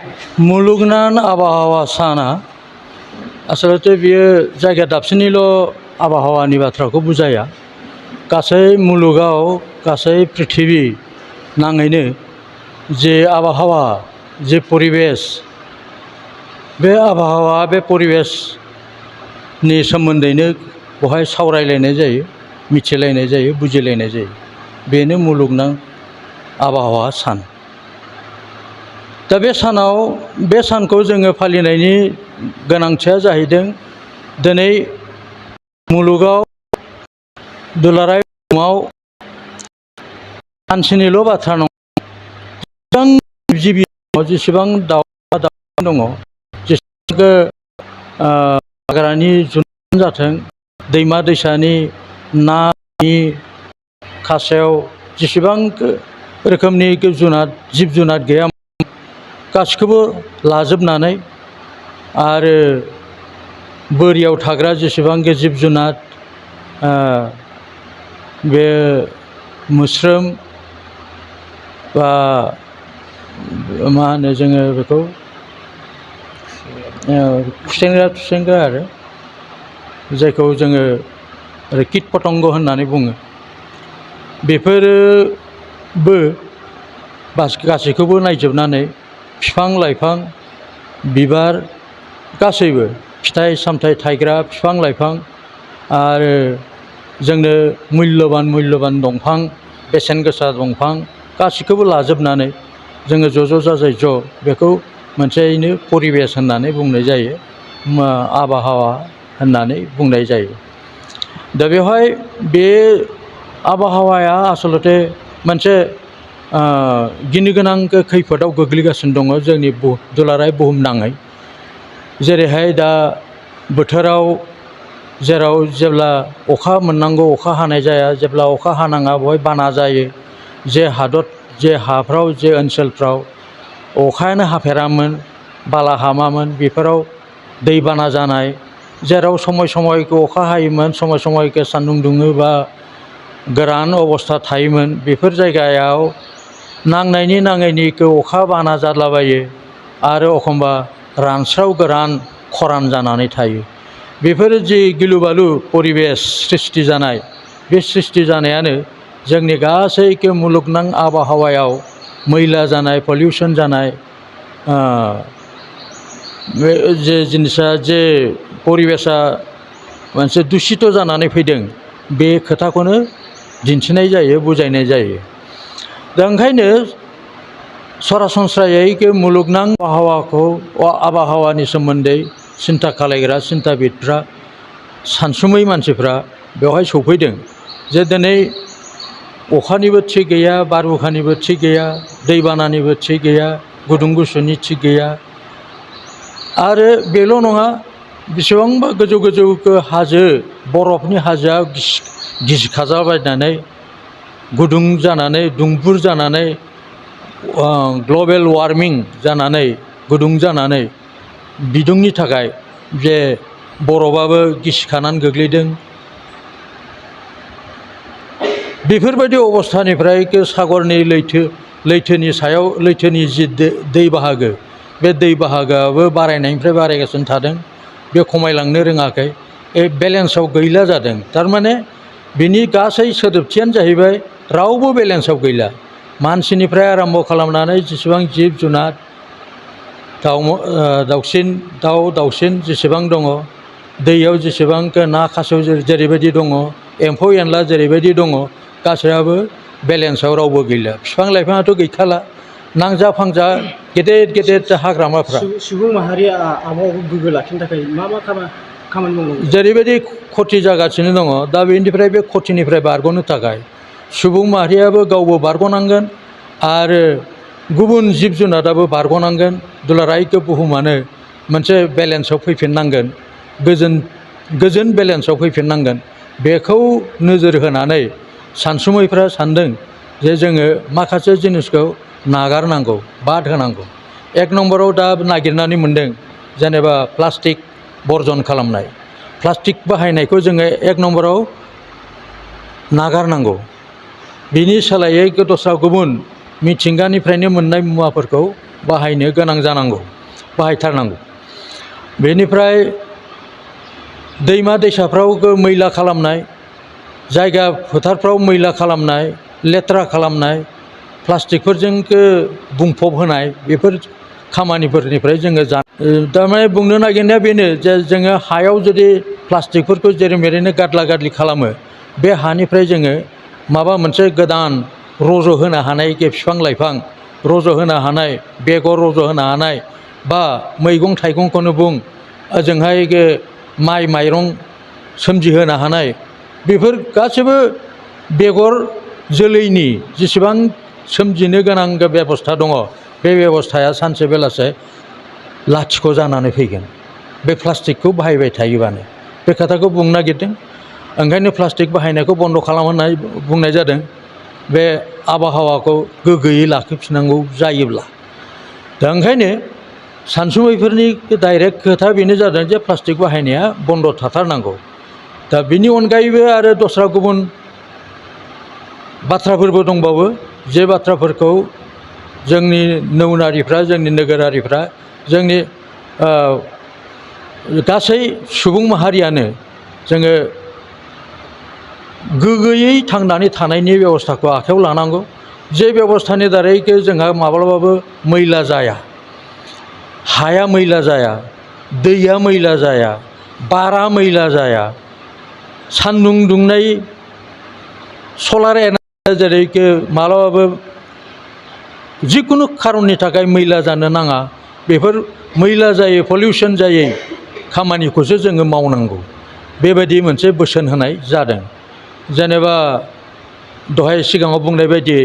मुलुगनां आबहावा साना आसलते बियो जायगा दाबसेनिल' आबहावानि बाथ्राखौ बुजाया। गासै मुलुगाव गासै पृथिबि नाङैनो जे आबहावा जे परिबेस बे आबहावा बे परिबेसनि सोमोन्दैनो बहाय सावरायलायनाय जायो, मिथिलायनाय जायो, बुजिलायनाय जायो। बेनो मुलुगनां आबहावा सान। दा बे सानाव बे सानखौ जोङो फालिनायनि गोनांथिया जाहैदों दिनै मुलुगाव दुलाराय बुहुमाव मानसिनिल' बाथ्रा नङा, जेसेबां जिबि दङ, जेसेबां दाउमा दाउसा दङ, जेसेबां हाग्रानि जुनार जाथों, दैमा दैसानि नानि खासेव जेसेबां रोखोमनि जुनार जिब जुनार गैया गासिखौबो लाजोबनानै आरो बोरियाव थाग्रा जेसेबां जिब जुनार बे मोस्रोम बा मा होनो जोङो बेखौ खुसेंग्रा आरो जायखौ जोङो किट पतंग होननानै बुङो, बेफोरोबो गासैखौबो नायजोबनानै बिफां लाइफां बिबार गासैबो फिथाइ सामथाइ थायग्रा बिफां लाइफां आरो जोंनो मुल्यबान दंफां, बेसेन गोसा दंफां गासैखौबो लाजोबनानै जोङो ज' जाजाय बेखौ मोनसेयैनो परिबेस होननानै बुंनाय जायो, आबहावा होननानै बुंनाय जायो। दा बेवहाय बे आबहावाया आसलते मोनसे गिनो गोनां खैफोदाव गोग्लैगासिनो दङ जोंनि दुलाराय बुहुमनाङै। जेरैहाय दा बोथोराव जेराव जेब्ला अखा मोननांगौ अखा हानाय जाया, जेब्ला अखा हानाङा बेवहाय बाना जायो। जे हाफ्राव जे ओनसोलफ्राव अखायानो हाफेरामोन, बालाहामामोन, बेफोराव दैबाना जानाय, जेराव समय अखा हायोमोन, समय सान्दुं दुङोबा गोरान अबस्था थायोमोन, बेफोर जायगायाव नांनायनि नाङैनि अखा बाना जाद्लाबायो आरो एखमबा रानस्राव गोरान खरान जानानै थायो। बेफोरो जि गिलु बालु परिबेस सृष्टि जानाय, बे सृष्टि जानायानो जोंनि गासै मुलुगनां आबहावायाव मैला जानाय, पलिउसन जानाय, जे जिनिसा जे परिबेसा मोनसे दुसित जानानै फैदों, बे खोथाखौनो दिन्थिनाय जायो, बुजायनाय जायो। दा ओंखायनो सरासनस्रायै मुलुगनां आबहावानि सोमोन्दै सिन्था खालायग्रा सिन्थाबिदफ्रा, सानसुमै मानसिफ्रा बेवहाय सफैदों जे दिनै अखानिबो थिग गैया, बारहुंखानिबो थिग गैया, दैबानानिबो थिग गैया, गुदुं गुसुनि थिग गैया। आरो बेल' नङा, बेसेबांबा गोजौ हाजो, बरफनि हाजोआ गिसिखाजाबायनानै गुदुं जानानै, दुंबुर जानानै, ग्लबेल वार्मिं जानानै, गुदुं जानानै बिदुंनि थाखाय जे बरफआबो गिसिखानानै गोग्लैदों। बेफोरबायदि अबस्थानिफ्राय सागरनि लैथोनि सायाव लैथोनि जि दै बाहागो, बे दै बाहागोआबो बारायनायनिफ्राय बारायगासिनो थादों, बे खमायलांनो रोङाखै, बेलेन्सआव गैला जादों। थारमाने बिनि गासै सोदोबथियानो जाहैबाय रावबो बेलेन्सआव गैला। मानसिनिफ्राय आराम्भ खालामनानै जेसेबां जिब जुनार, दाउ दाउसिन जेसेबां दङ, दैयाव जेसेबां ना खासेव जेरैबायदि दङ, एम्फौ एनला जेरैबायदि दङ, गासैआबो बेलेन्सआव रावबो गैला। बिफां लाइफाङाथ' गैखाला, नांजा फांजा गेदेर हाग्रामाफ्रा। सुबुं माहारिया आबहावाखौ गोग्गो लाखिनो थाखाय मा खामानि मावनांगौ? जेरैबायदि खथि जागासिनो दङ, दा बेनिफ्राय बे खथिनिफ्राय बारग'नो थाखाय सुबुं माहारियाबो गावबो बारग'नांगोन आरो गुबुन जिब जुनाराबो बारग'नांगोन। दुलाराय बुहुमानो मोनसे बेलेन्सआव फैफिननांगोन, गोजोन बेलेन्सआव फैफिननांगोन। बेखौ नोजोर होनानै सानसुमैफ्रा सानदों जे जोङो माखासे जिनिसखौ नागारनांगौ, बाद होनांगौ। एक नम्बराव दा नागिरनानै मोनदों जेनेबा प्लास्टिक बर्जन खालामनाय, प्लास्टिक बाहायनायखौ जोङो एक नम्बराव नागारनांगौ। बिनि सोलायै दस्रा गुबुन मिथिंगानिफ्रायनो मोननाय मुवाफोरखौ बाहायनो गोनां जानांगौ, बाहायथारनांगौ। बेनिफ्राय दैमा दैसाफ्राव मैला खालामनाय, जायगा फोथारफ्राव मैला खालामनाय, लेथ्रा खालामनाय, प्लास्टिकफोरजों बुंफब होनाय, बेफोर खामानिफोरनिफ्राय जोङो थारमाने बुंनो नागिरनाया बेनो जे जोङो हायाव जुदि प्लास्टिकफोरखौ जेरै मेरैनो गादला गादलि खालामो, बे हानिफ्राय जोङो माबा मोनसे गोदान रज' होनो हानाय बिफां लाइफां रज' होनो हानाय, बेगर रज' होनो हानाय, बा मैगं थाइगंखौनो बुं, ओजोंहाय माइ माइरं सोमजिहोनो हानाय, बेफोर गासैबो बेगर जोलैनि जेसेबां सोमजिनो गोनां बेबस्था दङ, बे बेबस्थाया सानसे बेलासे लाथिख' जानानै फैगोन बे प्लास्टिकखौ बाहायबाय थायोबानो। बे खोथाखौ बुंनो नागिरदों। ओंखायनो प्लास्टिक बाहायनायखौ बन्द' खालाम होननानै बुंनाय जादों, बे आबहावाखौ गोग्गोयै लाखिफिननांगौ जायोब्ला। दा ओंखायनो सानसुमैफोरनि डाइरेक्ट खोथा बेनो जादों जे प्लास्टिक बाहायनाया बन्द' थाथारनांगौ। दा बिनि अनगायैबो आरो दस्रा गुबुन बाथ्राफोरबो दंबावो, जे बाथ्राफोरखौ जोंनि नौनारिफ्रा, जोंनि नोगोरारिफ्रा, जोंनि गासै सुबुं माहारियानो जोङो गोग्गोयै थांनानै थानायनि बेबस्थाखौ आखायाव लानांगौ। जे बेबस्थानि दारै जोंहा माब्लाबाबो मैला जाया, हाया मैला जाया, दैया मैला जाया, बारा मैला जाया, सान्दुं दुंनाय, सलार एनार्जिया जेरै माब्लाबाबो जिखुनु खारननि थाखाय मैला जानो नाङा, बेफोर मैला जायै, पलिउसन जायै खामानिखौसो जोङो मावनांगौ। बेबायदि मोनसे बोसोन होनाय जादों। जेनेबा दहाय सिगाङाव बुंनाय बायदि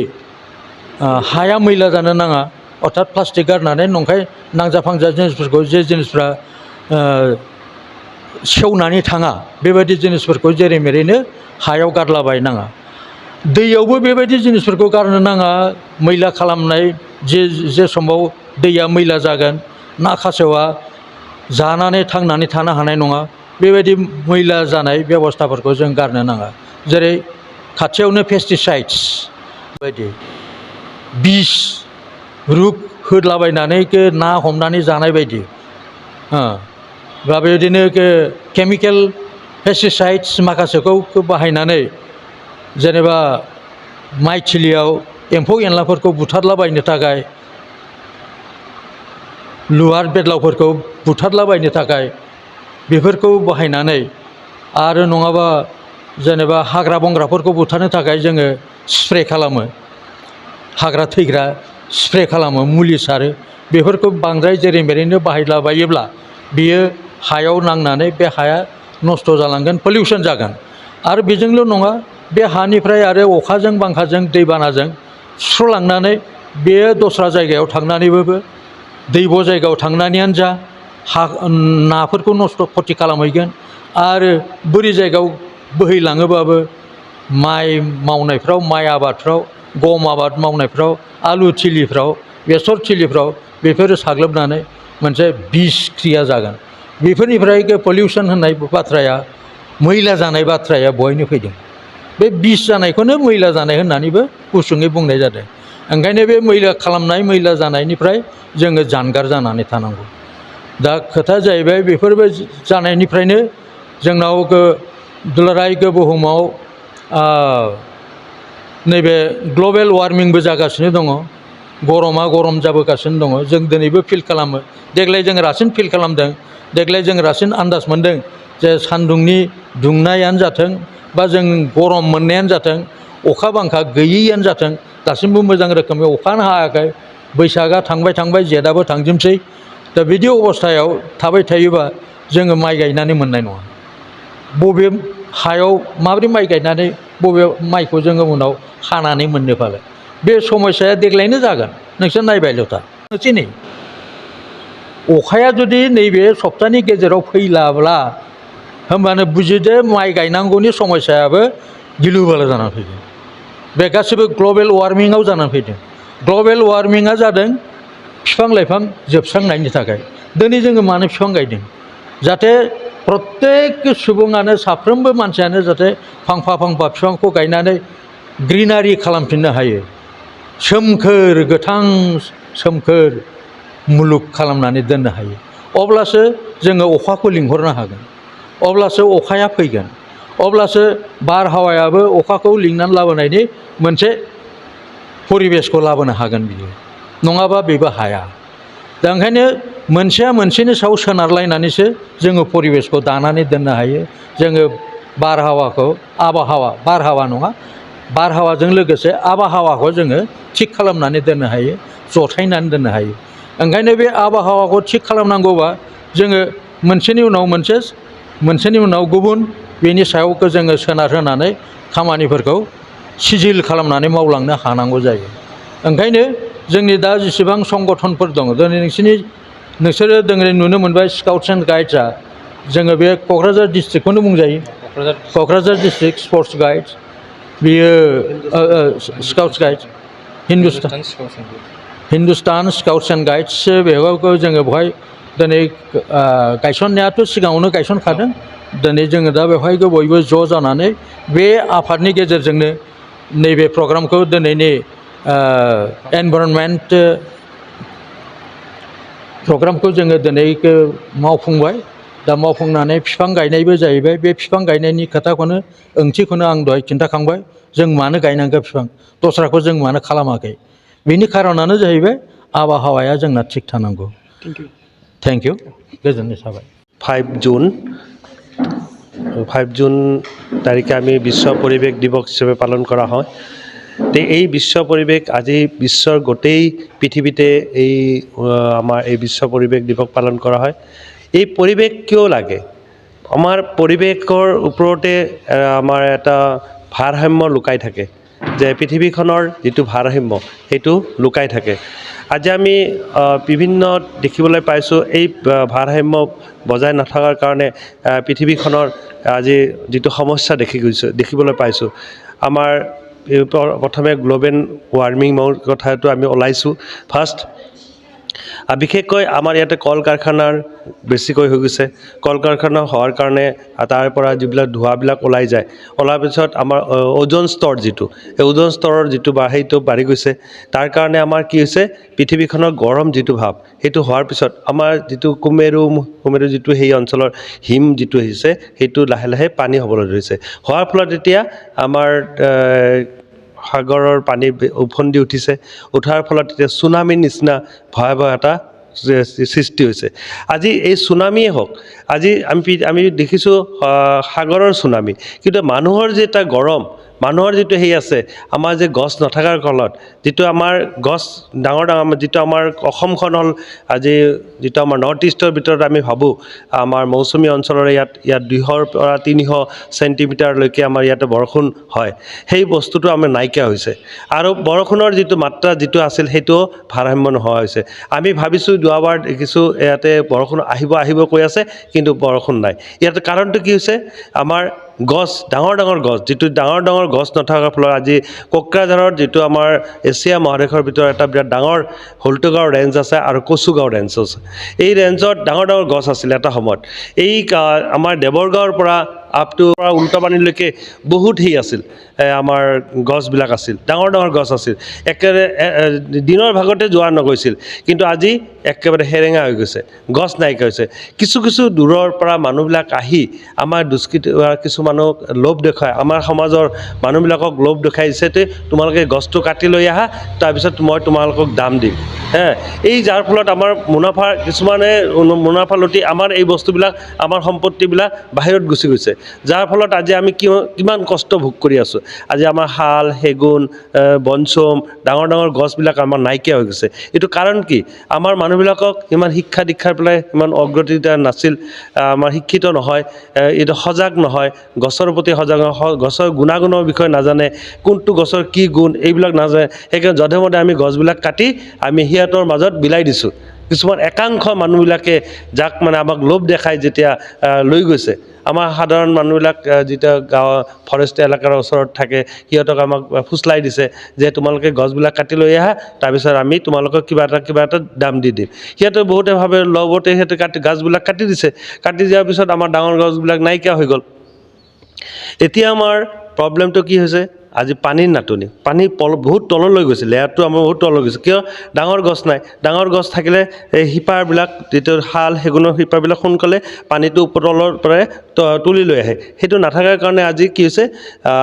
हाया मैला जानो नाङा, अर्थात प्लास्टिक गारनानै नंखाय नांजा फांजा जिनिसफोरखौ, जे जिनिसफ्रा सेवनानै थाङा, बेबायदि जिनिसफोरखौ जेरै मेरैनो हायाव गारलाबायनाङा। दैयावबो बेबायदि जिनिसफोरखौ गारनो नाङा। मैला खालामनाय, जे समाव दैया मैला जागोन, ना खासेवा जानानै थांनानै थानो हानाय नङा, बेबायदि मैला जानाय बेबस्थाफोरखौ जों गारनो नाङा। जेरै खाथियावनो पेस्टिसाइड्स बायदि बिस रुग होदलाबायनानै ना हमनानै जानाय बायदि, बा बेबायदिनो केमिकेल पेस्टिसाइड्स माखासेखौ बाहायनानै जेनेबा माइथिलियाव एम्फौ एनलाफोरखौ बुथारलाबायनो थाखाय, लुवार बेदलावफोरखौ बुथारलाबायनो थाखाय बेफोरखौ बाहायनानै, आरो नङाबा जेनेबा हाग्रा बंग्राफोरखौ बुथारनो थाखाय जोङो स्प्रे खालामो, हाग्रा थैग्रा स्प्रे खालामो, मुलि सारो, बेफोरखौ बांद्राय जेरै मेरैनो बाहायलाबायोब्ला बियो हायाव नांनानै बे हाया नस्थ' जालांगोन, पलिउसन जागोन। आरो बेजोंल' नङा, बे हानिफ्राय आरो अखाजों बांखाजों दैबानाजों सुस्र'लांनानै बेयो दस्रा जायगायाव थांनानैबो, दैब' जायगायाव थांनानैयानो जा, नाफोरखौ नस्थ' खथि खालामहैगोन। आरो बोरि जायगायाव बोहैलाङोबाबो माइ मावनायफ्राव, माइ आबादफ्राव, गम आबाद मावनायफ्राव, आलु थिलिफ्राव, बेसर थिलिफ्राव बेफोरो साग्लोबनानै मोनसे बिस क्रिया जागोन। बेफोरनिफ्राय पलिउसन होननाय बाथ्राया, मैला जानाय बाथ्राया बहायनो फैदों? बे बिस जानायखौनो मैला जानाय होननानैबो गुसुङै बुंनाय जादों। ओंखायनो बे मैला खालामनाय, मैला जानायनिफ्राय जोङो जानगार जानानै थानांगौ। दा खोथाया जाहैबाय, बेफोरबो जानायनिफ्रायनो जोंनाव दुलाराय बुहुमाव नैबे ग्लबेल वार्मिंबो जागासिनो दङ, गरमा गरम जाबोगासिनो दङ। जों दिनैबो फिल खालामो, देग्लाय जों रासिन फिल खालामदों, देग्लाय जों रासिन आन्दाज मोनदों जे सान्दुंनि दुंनायानो जाथों, बा जों गरम मोननायानो जाथों, अखा बांखा गैयैयानो जाथों, दासिमबो मोजां रोखोमै अखानो हायाखै। बैसागा थांबाय, जेठआबो थांजोबसै। दा बिदि अबस्थायाव थाबाय थायोबा जोङो माइ गायनानै मोननाय नङा। बबे हायाव माबोरै माइ गायनानै बबे माइखौ जोङो उनाव हानानै मोननो फालाय? बे समस्याया देग्लायनो जागोन, नोंसोर नायबायल' था। नै अखाया जुदि नैबे सप्तानि गेजेराव फैलाब्ला, होमबानो बुजिदो माइ गायनांगौनि समस्यायाबो गिलु बालु जानानै फैगोन। बे गासैबो ग्लबेल वार्मिंआव जानानै फैदों। ग्लबेल वार्मिंआ जादों बिफां लाइफां जोबस्रांनायनि थाखाय। दिनै जोङो मानो बिफां गायदों? जाहाथे प्रत्येक सुबुङानो, साफ्रोमबो मानसियानो जाहाथे फांफा फांफा बिफांखौ गायनानै ग्रिनारि खालामफिननो हायो। सोमखोर, गोथां सोमखोर मुलुग खालामनानै दोननो हायो अब्लासो जोङो अखाखौ लिंहरनो हागोन अब्लासो अखाया फैगोन अब्लासो बारहावायाबो अखाखौ लिंनानै लाबोनायनि मोनसे परिबेसखौ लाबोनो हागोन बियो नङाबा बेबो हाया दा ओंखायनो मोनसेया मोनसेनि सायाव सोनारलायनानैसो जोङो परिबेसखौ दानानै दोननो हायो जोङो बारहावाखौ बारहावा नङा बारहावाजों लोगोसे आबहावाखौ जोङो थिग खालामनानै दोननो हायो जथायनानै दोननो हायो ओंखायनो बे आबहावाखौ थिग खालामनांगौबा जोङो मोनसेनि उनाव गुबुन बेनि सायावखौ जोङो सोनारहोनानै खामानिफोरखौ सिजिल खालामनानै मावलांनो हानांगौ जायो ओंखायनो जोंनि दा जेसेबां संगठनफोर दङ दिनै नोंसोरो दिनै नुनो मोनबाय स्काउट्स एन्ड गाइड्सआ जोङो बे क'क्राझार डिस्ट्रिक्टखौनो बुंजायो क'क्राझार डिस्ट्रिक्ट स्पर्ट्स गाइड्स बियो scouts guides Hindustan scouts and guides बेखौ जोङो बेवहाय दिनै गायसननायाथ' सिगाङावनो गायसनखादों दिनै जोङो दा बेवहायबो बयबो ज' जानानै बे आफादनि गेजेरजोंनो नैबे प्रग्रामखौ दिनैनि एनभाइरनमेन्ट प्रग्रामखौ जोङो दिनै मावफुंबाय दा मावफुंनानै बिफां गायनायबो जाहैबाय बे बिफां गायनायनि खोथाखौनो ओंथिखौनो आं दहाय खिन्थाखांबाय जों मानो गायनांगौ बिफां दस्राखौ जों मानो खालामाखै बिनि खारनानो जाहैबाय आबहावाया जोंना थिग थानांगौ थेंक इउ गोजोननाय थाबाय 5 জুন তাৰিখে আমি বিশ্ব পৰিৱেশ দিৱস হিচাপে পালন কৰা হয় তে এই বিশ্ব পৰিৱেশ আজি বিশ্বৰ গোটেই পৃথিৱীতে এই আমাৰ এই বিশ্ব পৰিৱেশ দিৱস পালন কৰা হয় এই পৰিৱেশ কিয় লাগে আমাৰ পৰিৱেশৰ ওপৰতে আমাৰ এটা ভাৰসাম্য লুকাই থাকে যে পৃথিৱীখনৰ যিটো ভাৰসাম্য সেইটো লুকাই থাকে আজি আমি বিভিন্ন দেখিবলৈ পাইছোঁ এই ভাৰসাম্য বজাই নথকাৰ কাৰণে পৃথিৱীখনৰ আজি যিটো সমস্যা দেখিবলৈ পাইছোঁ আমাৰ প্ৰথমে গ্লোবেল ৱাৰ্মিঙৰ কথাটো আমি ওলাইছোঁ ফাৰ্ষ্ট বিশেষকৈ আমাৰ ইয়াতে কল কাৰখানাৰ বেছিকৈ হৈ গৈছে কল কাৰখানা হোৱাৰ কাৰণে তাৰ পৰা যিবিলাক ধোঁৱাবিলাক ওলাই যায় ওলাৰ পিছত আমাৰ ওজন স্তৰ যিটো এই ওজন স্তৰৰ যিটো সেইটো বাঢ়ি গৈছে তাৰ কাৰণে আমাৰ কি হৈছে পৃথিৱীখনৰ গৰম যিটো ভাৱ সেইটো হোৱাৰ পিছত আমাৰ যিটো কুমেৰু যিটো সেই অঞ্চলৰ হিম যিটো আহিছে সেইটো লাহে লাহে পানী হ'বলৈ ধৰিছে হোৱাৰ ফলত এতিয়া আমাৰ সাগৰৰ পানী উফন্দি উঠিছে উঠাৰ ফলত এতিয়া চুনামিৰ নিচিনা ভয়াৱহ এটা সৃষ্টি হৈছে আজি এই চুনামিয়ে হওক আজি আমি দেখিছোঁ সাগৰৰ চুনামি কিন্তু মানুহৰ যে এটা গৰম মানুহৰ যিটো সেই আছে আমাৰ যে গছ নথকাৰ ফলত যিটো আমাৰ গছ ডাঙৰ যিটো আমাৰ অসমখন হ'ল আজি যিটো আমাৰ নৰ্থ ইষ্টৰ ভিতৰত আমি ভাবোঁ আমাৰ মৌচুমী অঞ্চলৰ ইয়াত 200 পৰা 300 চেণ্টিমিটাৰলৈকে আমাৰ ইয়াতে বৰষুণ হয় সেই বস্তুটো আমাৰ নাইকিয়া হৈছে আৰু বৰষুণৰ যিটো মাত্ৰা যিটো আছিল সেইটো ভাৰসাম্য নোহোৱা হৈছে আমি ভাবিছোঁ যোৱাবাৰ দেখিছোঁ ইয়াতে বৰষুণ আহিব কৈ আছে কিন্তু বৰষুণ নাই ইয়াতে কাৰণটো কি হৈছে আমাৰ গছ ডাঙৰ গছ যিটো ডাঙৰ গছ নথকাৰ ফলত আজি কোকৰাঝাৰৰ যিটো আমাৰ এছিয়া মহাদেশৰ ভিতৰত এটা বিৰাট ডাঙৰ হল্টুগাঁও ৰেঞ্জ আছে আৰু কচুগাঁও ৰেঞ্জ আছে এই ৰেঞ্জত ডাঙৰ গছ আছিল এটা সময়ত এই আমাৰ দেৱৰগাঁৱৰ পৰা আপ টু উল্টাপানীলৈকে বহুত আছিল আমাৰ গছবিলাক আছিল ডাঙৰ গছ আছিল একেবাৰে দিনৰ ভাগতে যোৱা নগৈছিল কিন্তু আজি একেবাৰে হেৰেঙা হৈ গৈছে গছ নাইকিয়া হৈছে কিছু দূৰৰ পৰা মানুহবিলাক আহি আমাৰ কিছু মানুহক লোভ দেখুৱাই আমাৰ সমাজৰ মানুহবিলাকক লোভ দেখাইছে যে তোমালোকে গছটো কাটি লৈ আহা তাৰপিছত মই তোমালোকক দাম দিম এই যাৰ ফলত আমাৰ কিছুমানে মুনাফা লুটি আমাৰ এই বস্তুবিলাক আমাৰ সম্পত্তিবিলাক বাহিৰত গুচি গৈছে যাৰ ফলত আজি আমি কিমান কষ্ট ভোগ কৰি আছোঁ আজি আমাৰ শাল সেগুন বনচুম ডাঙৰ গছবিলাক আমাৰ নাইকিয়া হৈ গৈছে এইটো কাৰণ কি আমাৰ মানুহবিলাকক ইমান শিক্ষা দীক্ষাৰ পেলাই ইমান অগ্ৰগতি নাছিল আমাৰ শিক্ষিত নহয় এইটো সজাগ নহয় গছৰ প্ৰতি সজাগ গছৰ গুণাগুণৰ বিষয়ে নাজানে কোনটো গছৰ কি গুণ এইবিলাক নাজানে সেইকাৰণে যধে মধে আমি গছবিলাক কাটি আমি সিহঁতৰ মাজত বিলাই দিছোঁ কিছুমান একাংশ মানুহবিলাকে যাক মানে আমাক লোভ দেখাই যেতিয়া লৈ গৈছে আমাৰ সাধাৰণ মানুহবিলাক যেতিয়া গাঁৱৰ ফৰেষ্ট এলেকাৰ ওচৰত থাকে সিহঁতক আমাক ফুচলাই দিছে যে তোমালোকে গছবিলাক কাটি লৈ আহা তাৰপিছত আমি তোমালোকক কিবা এটা দাম দি দিম সিহঁতে বহুতে ভাবে লগতে সিহঁতে গছবিলাক কাটি দিছে কাটি দিয়াৰ পিছত আমাৰ ডাঙৰ গছবিলাক নাইকিয়া হৈ গ'ল এতিয়া আমাৰ প্ৰব্লেমটো কি হৈছে আজি পানীৰ নাটনি পানী বহুত তললৈ গৈছে লেয়াৰটো আমাৰ বহুত তললৈ গৈছে কিয় ডাঙৰ গছ নাই ডাঙৰ গছ থাকিলে এই শিপাবিলাক যিটো শাল সেগুনৰ শিপাবিলাক সোনকালে পানীটো তলৰ পৰাই তুলি লৈ আহে সেইটো নাথাকাৰ কাৰণে আজি কি হৈছে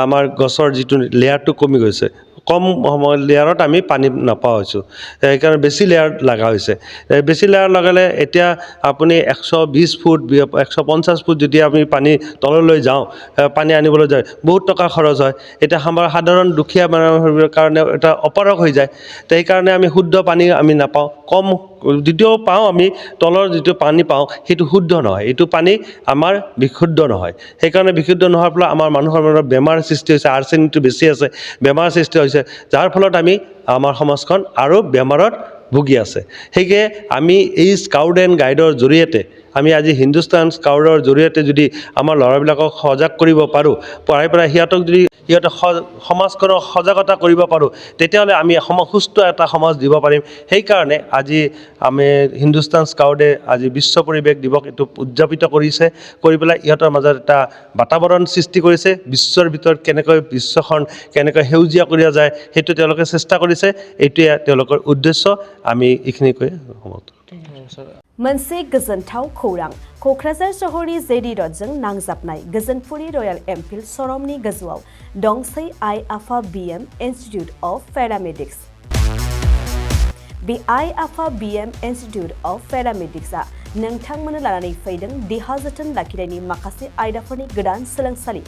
আমাৰ গছৰ যিটো লেয়াৰটো কমি গৈছে কম সময় লেয়াৰত আমি পানী নাপাওঁ হৈছোঁ সেইকাৰণে বেছি লেয়াৰ লগা হৈছে বেছি লেয়াৰ লগালে এতিয়া আপুনি 120 ফুট 150 ফুট যদি আমি পানী তললৈ যাওঁ পানী আনিবলৈ যায় বহুত টকা খৰচ হয় এতিয়া আমাৰ সাধাৰণ দুখীয়া মানুহৰ কাৰণে এটা অপাৰক হৈ যায় সেইকাৰণে আমি শুদ্ধ পানী আমি নাপাওঁ কম যদিও পাওঁ আমি তলৰ যিটো পানী পাওঁ সেইটো শুদ্ধ নহয় এইটো পানী আমাৰ বিশুদ্ধ নহয় সেইকাৰণে বিশুদ্ধ নোহোৱাৰ ফলত আমাৰ মানুহৰ মনত বেমাৰ সৃষ্টি হৈছে আৰ্ছেনিকটো বেছি আছে বেমাৰ সৃষ্টি হৈছে যাৰ ফলত আমি আমাৰ সমাজখন আৰু বেমাৰত ভুগি আছে সেইকে আমি এই স্কাউট এণ্ড গাইডৰ জৰিয়তে আমি আজি হিন্দুস্তান স্কাউটৰ জৰিয়তে যদি আমাৰ ল'ৰাবিলাকক সজাগ কৰিব পাৰোঁ পঢ়াই পৰাই সিহঁতক যদি সিহঁতে সমাজখনক সজাগতা কৰিব পাৰোঁ তেতিয়াহ'লে আমি সুস্থ এটা সমাজ দিব পাৰিম সেইকাৰণে আজি আমি হিন্দুস্তান স্কাউটে আজি বিশ্ব পৰিৱেশ দিৱস এইটো উদযাপিত কৰিছে কৰি পেলাই ইহঁতৰ মাজত এটা বাতাবৰণ সৃষ্টি কৰিছে বিশ্বৰ ভিতৰত কেনেকৈ বিশ্বখন কেনেকৈ সেউজীয়া কৰা যায় সেইটো তেওঁলোকে চেষ্টা কৰিছে এইটোৱে তেওঁলোকৰ উদ্দেশ্য আমি এইখিনি কৈ সমাপ্ত मोनसे गोजोनथाव खौरां क'क्राझार सहरनि जेडि रडजों नांजाबनाय गोजोनपुरि रयेल एनफिल्ड श'रुमनि गोजौआव दंसै आइ आफा BM इन्स्टिट्युट अफ पेरामेडिक्स बे आइ आफा BM इन्स्टिट्युट अफ पेरामेडिक्सआ नोंथांमोननो लानानै फैदों देहा जोथोन लाखिनायनि माखासे आयदाफोरनि गोदान सोलोंसालि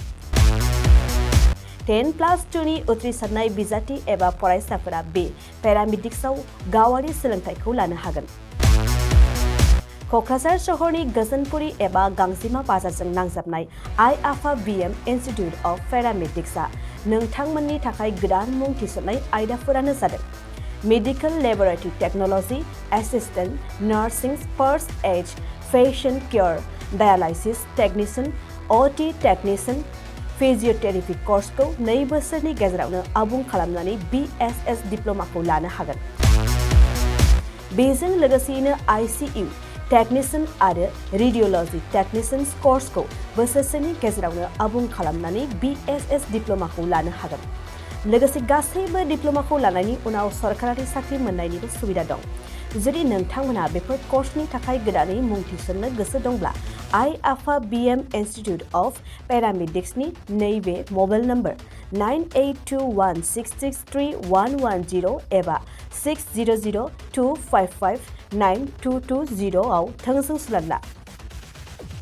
10+2 नि उथ्रिसारनाय बिजाथि एबा फरायसाफोरा बे पेरामेडिक्सआव गावारि सोलोंथाइखौ लानो हागोन क'क्राझार सहरनि गोजोनपुरि एबा गांजिमा बाजारजों नांजाबनाय आइ आफा BM इन्स्टिट्युट अफ पेरामेडिक्सआ नोंथांमोननि थाखाय गोदान मुं थिसननाय आयदाफोरानो जादों medical laboratory technology assistant nursing first aid patient care dialysis technician OT technician physiotherapy कर्सखौ 2 बोसोरनि गेजेरावनो आबुं खालामनानै BSS डिप्ल'माखौ लानो हागोन बेजों लोगोसेयैनो ICU टेक्निशियान आरो रेडियोलॉजी टेक्निशियान्स कर्सखौ बोसोरसेनि गेजेरावनो आबुं खालामनानै BSS डिप्ल'माखौ लानो हागोन लोगोसे गासैबो डिप्ल'माखौ लानायनि उनाव सरकारि साख्रि मोननायनिबो सुबिदा दं जुदि नोंथांमोनहा बेफोर कर्सनि थाखाय गोदानै मुं थिसननो गोसो दंब्ला आइ आफा BM इन्स्टिट्युट अफ पेरामेडिक्सनि नैबे मबाइल नम्बर 9821663110 एबा 6002559220 आव थोंजों सुलाद ला